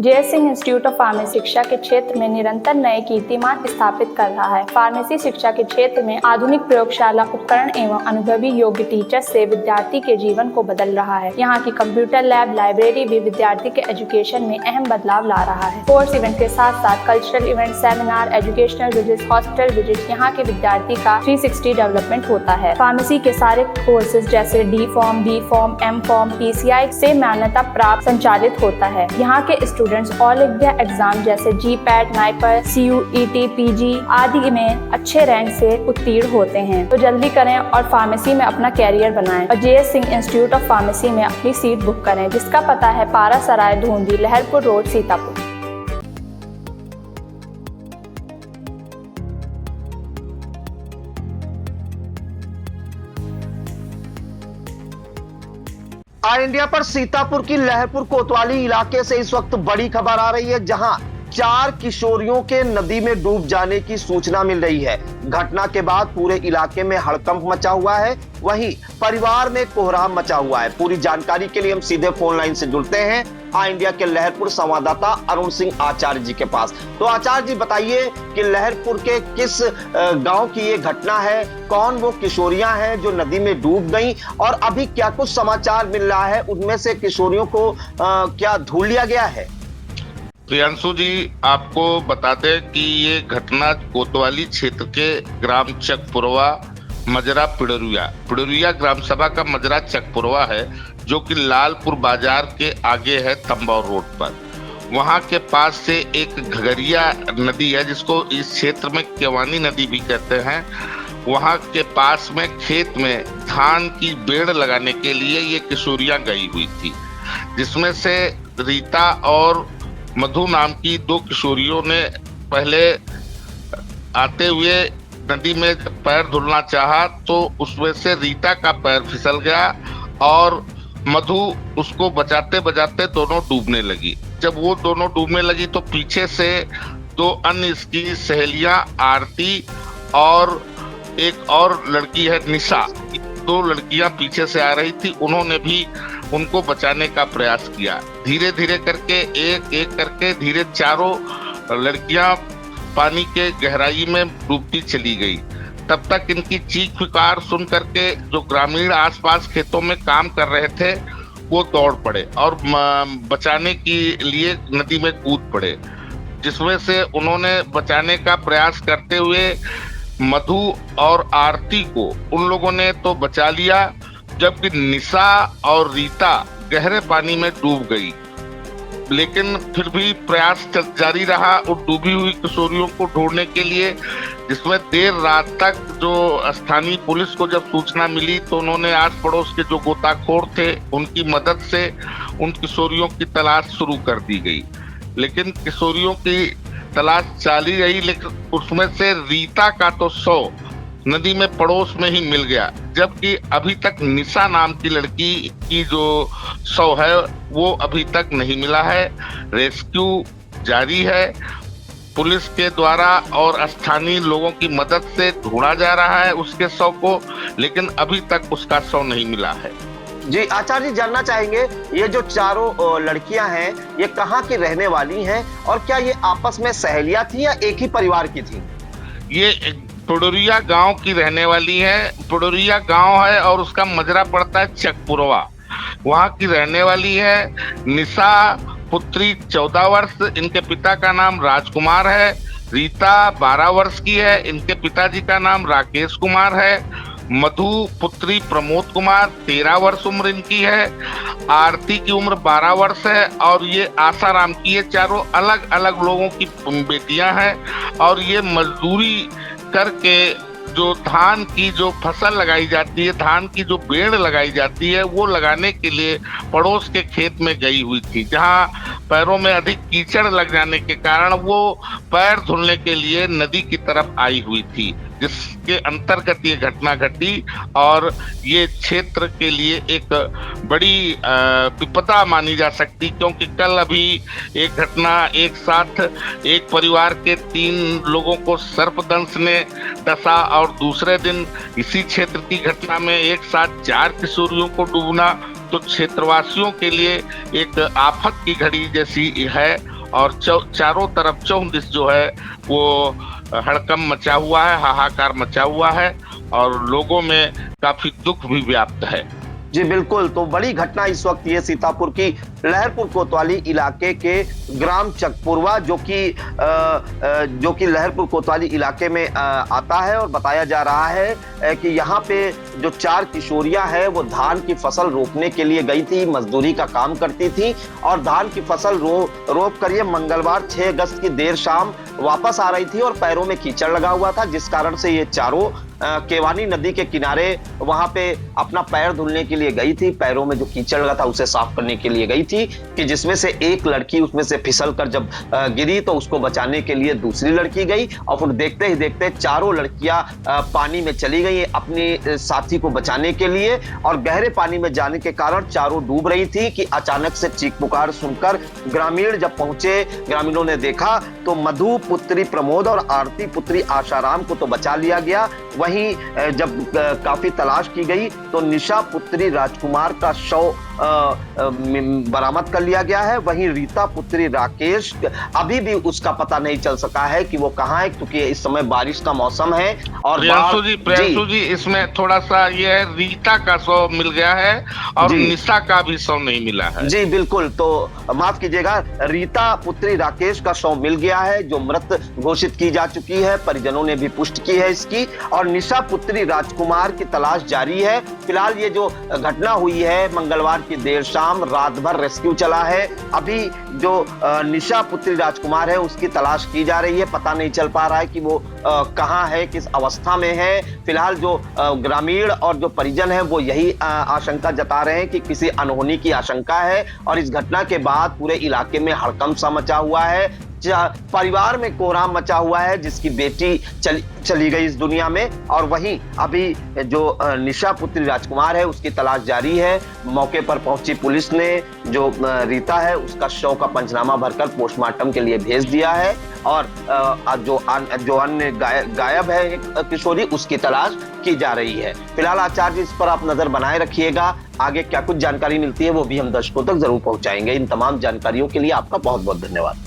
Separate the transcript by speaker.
Speaker 1: JS. Singh institute of pharmacy शिक्षा के क्षेत्र में निरंतर नए कीर्तिमान स्थापित कर रहा है। फार्मेसी शिक्षा के क्षेत्र में आधुनिक प्रयोगशाला उपकरण एवं अनुभवी योग्य टीचर से विद्यार्थी के जीवन को बदल रहा है। यहाँ की कंप्यूटर लैब लाइब्रेरी भी विद्यार्थी के एजुकेशन में अहम बदलाव ला रहा है। कोर्स इवेंट के साथ साथ cultural event, seminar, educational visit, hospital visit, यहाँ के विद्यार्थी का 360 डेवलपमेंट होता है। फार्मेसी के सारे कोर्सेज जैसे D pharm, B pharm, M pharm, PCI से मान्यता प्राप्त संचालित होता है। यहाँ के स्टूडेंट्स ऑल इंडिया एग्जाम जैसे GPAT, NIPER, CUET, PG आदि में अच्छे रैंक से उत्तीर्ण होते हैं। तो जल्दी करें और फार्मेसी में अपना कैरियर बनाएं और J S. Singh institute of pharmacy में अपनी सीट बुक करें, जिसका पता है Para Sarai, Dhundhi, Laharpur road, Sitapur.
Speaker 2: All India पर सीतापुर की लहरपुर कोतवाली इलाके से इस वक्त बड़ी खबर आ रही है, जहां 4 किशोरियों के नदी में डूब जाने की सूचना मिल रही है। घटना के बाद पूरे इलाके में हड़कंप मचा हुआ है, वहीं परिवार में कोहराम मचा हुआ है। पूरी जानकारी के लिए हम सीधे फोन लाइन से जुड़ते हैं ऑल इंडिया के लहरपुर संवाददाता अरुण सिंह आचार्य जी के पास। तो आचार्य जी बताइए कि लहरपुर के किस गांव की ये घटना है, कौन वो किशोरियां हैं जो नदी में डूब गईं और अभी क्या कुछ समाचार मिल रहा है, उनमें से किशोरियों को क्या धूल लिया गया है?
Speaker 3: प्रियांशु जी, आपको बता दें कि ये घटना कोतवाली क्षेत्र के ग्राम चकपुरवा मजरा पिड़रुया ग्राम सभा का मजरा चकपुरवा है, जो कि लालपुर बाजार के आगे है तंबौर रोड पर। वहां के पास से एक घगरिया नदी है, जिसको इस क्षेत्र में केवानी नदी भी कहते हैं। वहां के पास में खेत में धान की बेड़ लगाने के लिए ये किशोरियां गई हुई थी, जिसमें से रीता और मधु नाम की 2 किशोरियों ने पहले आते हुए नदी में पैर धुलना चाहा तो उसमें से रीता का पैर फिसल गया और मधु उसको बचाते बचाते दोनों डूबने लगी। जब वो दोनों डूबने लगी तो पीछे से 2 अन्य इसकी सहेलियां आरती और एक और लड़की है निशा, 2 लड़कियां पीछे से आ रही थी। उन्होंने भी उनको बचाने का प्रयास किया। धीरे धीरे करके एक एक करके धीरे चारों लड़कियां पानी के गहराई में डूबती चली गई। तब तक इनकी चीख पुकार सुन करके जो ग्रामीण आसपास खेतों में काम कर रहे थे वो दौड़ पड़े और बचाने के लिए नदी में कूद पड़े, जिसमें से उन्होंने बचाने का प्रयास करते हुए मधु और आरती को उन लोगों ने तो बचा लिया, जबकि निशा और रीता गहरे पानी में डूब गई। लेकिन फिर भी प्रयास जारी रहा उन डूबी हुई किशोरियों को ढूंढने के लिए, जिसमें देर रात तक जो स्थानीय पुलिस को जब सूचना मिली तो उन्होंने आस पड़ोस के जो गोताखोर थे उनकी मदद से उन किशोरियों की तलाश शुरू कर दी गई। लेकिन किशोरियों की तलाश जारी रही, लेकिन उसमें से रीता का तो शव नदी में पड़ोस में ही मिल गया, जबकि अभी तक निशा नाम की लड़की की जो शव है वो अभी तक नहीं मिला है। रेस्क्यू जारी है पुलिस के द्वारा और स्थानीय लोगों की मदद से ढूंढा जा रहा है उसके शव को, लेकिन अभी तक उसका शव नहीं मिला है।
Speaker 2: जी आचार्य जी, जानना चाहेंगे ये जो चारों लड़कियां हैं ये कहाँ की रहने वाली हैं और क्या ये आपस में सहेलियां थी या एक ही परिवार की थी?
Speaker 3: ये पिड़रुया गांव की रहने वाली है। पिड़रुया गांव है और उसका मजरा पड़ता है चकपुरवा, वहां की रहने वाली है। निशा पुत्री 14 वर्ष, इनके पिता का नाम राजकुमार है। रीता 12 वर्ष की है, इनके पिताजी का नाम राकेश कुमार है। मधु पुत्री प्रमोद कुमार 13 वर्ष उम्र इनकी है। आरती की उम्र 12 वर्ष है और ये आसाराम की, ये चारों अलग अलग लोगों की बेटियां हैं और ये मजदूरी करके जो धान की जो फसल लगाई जाती है, धान की जो बेड़ लगाई जाती है वो लगाने के लिए पड़ोस के खेत में गई हुई थी, जहां पैरों में अधिक कीचड़ लग जाने के कारण वो पैर धुलने के लिए नदी की तरफ आई हुई थी, जिसके अंतर्गत ये घटना घटी और ये क्षेत्र के लिए एक बड़ी विपदा मानी जा सकती, क्योंकि कल अभी एक घटना एक साथ एक परिवार के 3 लोगों को सर्पदंश ने डसा और दूसरे दिन इसी क्षेत्र की घटना में एक साथ 4 किशोरियों को डूबना तो क्षेत्रवासियों के लिए एक आफत की घड़ी जैसी है और चारों तरफ चौदिश जो है वो हड़कंप मचा हुआ है, हाहाकार मचा हुआ है और लोगों में काफी दुख भी व्याप्त है।
Speaker 2: जी बिल्कुल, तो बड़ी घटना इस वक्त ये सीतापुर की लहरपुर कोतवाली इलाके के ग्राम चकपुरवा जो कि लहरपुर कोतवाली इलाके में आता है और बताया जा रहा है कि यहाँ पे जो 4 किशोरियां हैं वो धान की फसल रोपने के लिए गई थी, मजदूरी का काम करती थी और धान की फसल रोप कर ये मंगलवार 6 अगस्त की देर शाम वापस आ रही थी और पैरों में कीचड़ लगा हुआ था, जिस कारण से ये चारों केवानी नदी के किनारे वहां पे अपना पैर धुलने के लिए गई थी। पैरों में जो कीचड़ लगा था उसे साफ करने के लिए गई थी कि जिसमें से एक लड़की उसमें से फिसल कर जब गिरी तो उसको बचाने के लिए दूसरी लड़की गई और फिर देखते ही देखते चारों लड़कियां पानी में चली गई अपनी साथी को बचाने के लिए और गहरे पानी में जाने के कारण चारों डूब रही थी कि अचानक से चीख पुकार सुनकर ग्रामीण जब पहुंचे, ग्रामीणों ने देखा तो मधु पुत्री प्रमोद और आरती पुत्री आशाराम को तो बचा लिया गया। वहीं जब काफी तलाश की गई तो निशा पुत्री राजकुमार का शव बरामद कर लिया गया है। वहीं रीता पुत्री राकेश अभी भी उसका पता नहीं चल सका है कि वो कहाँ है, क्योंकि इस समय बारिश का मौसम है। और
Speaker 3: प्रियांशु जी इसमें थोड़ा सा ये है, रीता का शव मिल गया है और निशा का भी शव नहीं मिला है।
Speaker 2: जी बिल्कुल, तो माफ कीजिएगा, रीता पुत्री राकेश का शव मिल गया है जो मृत घोषित की जा चुकी है, परिजनों ने भी पुष्टि की है इसकी। और निशा पुत्री राजकुमार की तलाश जारी है। फिलहाल ये जो घटना हुई है मंगलवार की देर शाम, रात भर रेस्क्यू चला है। अभी जो निशा पुत्री राजकुमार है उसकी तलाश की जा रही है, पता नहीं चल पा रहा है कि वो कहाँ है, किस अवस्था में है। फिलहाल जो ग्रामीण और जो परिजन है वो यही आशंका जता रहे हैं कि किसी अनहोनी की आशंका है और इस घटना के बाद पूरे इलाके में हड़कंप सा मचा हुआ है। परिवार में कोहराम मचा हुआ है जिसकी बेटी चली गई इस दुनिया में। और वहीं अभी जो निशा पुत्री राजकुमार है उसकी तलाश जारी है। मौके पर पहुंची पुलिस ने जो रीता है उसका शव का पंचनामा भरकर पोस्टमार्टम के लिए भेज दिया है और जो अन्य गायब है एक किशोरी उसकी तलाश की जा रही है। फिलहाल आचार्य इस पर आप नजर बनाए रखिएगा, आगे क्या कुछ जानकारी मिलती है वो भी हम दर्शकों तक जरूर पहुंचाएंगे। इन तमाम जानकारियों के लिए आपका बहुत बहुत धन्यवाद।